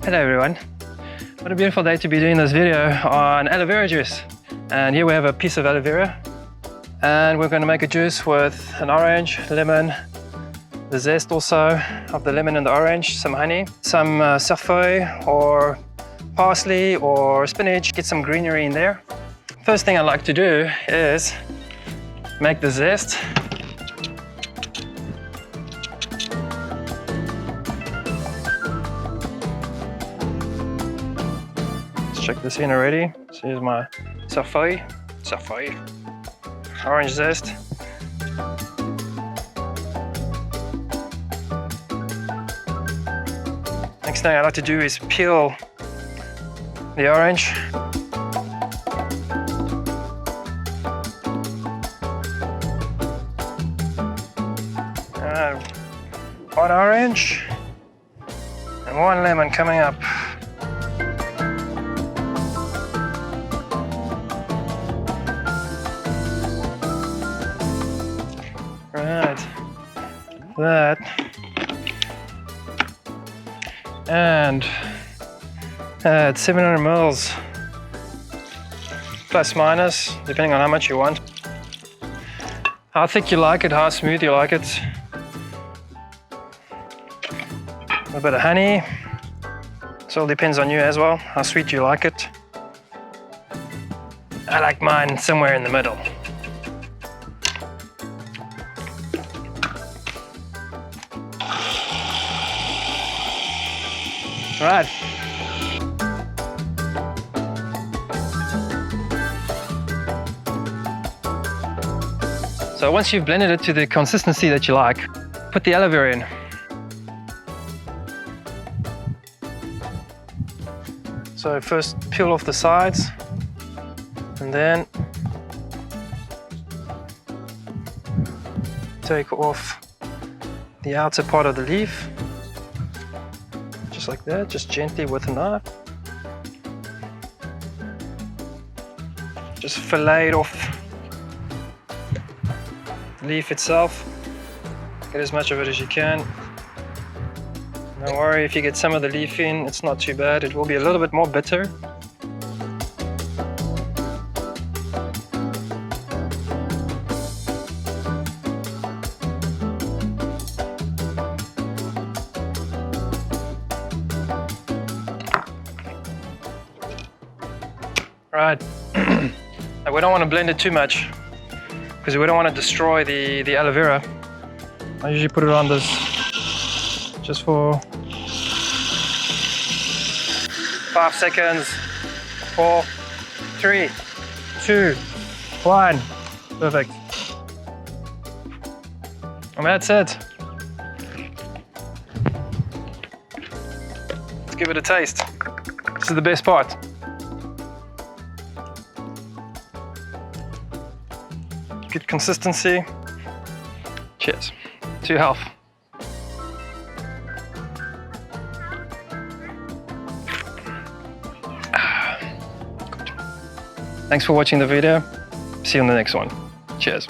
Hello everyone. What a beautiful day to be doing this video on aloe vera juice. And here we have a piece of aloe vera. And we're going to make a juice with an orange, lemon, the zest also of the lemon and the orange, some honey, some cerfeuille or parsley or spinach, get some greenery in there. First thing I like to do is make the zest. Let's check this in already. So here's my cerfeuille, orange zest. Next thing I like to do is peel the orange. One orange and one lemon coming up. Right, that. And add 700 mils, plus minus, depending on how much you want. How thick you like it, how smooth you like it. A bit of honey. This all depends on you as well, how sweet you like it. I like mine somewhere in the middle. Right. So once you've blended it to the consistency that you like, put the aloe vera in. So first peel off the sides and then take off the outer part of the leaf. Just like that, just gently with a knife. Just fillet it off the leaf itself. Get as much of it as you can. Don't worry if you get some of the leaf in, it's not too bad. It will be a little bit more bitter. Right, we don't want to blend it too much because we don't want to destroy the aloe vera. I usually put it on this just for 5 seconds. 4, 3, 2, 1. Perfect. And that's it. Let's give it a taste. This is the best part. Good consistency. Cheers to your health. Thanks for watching the video. See you on the next one. Cheers.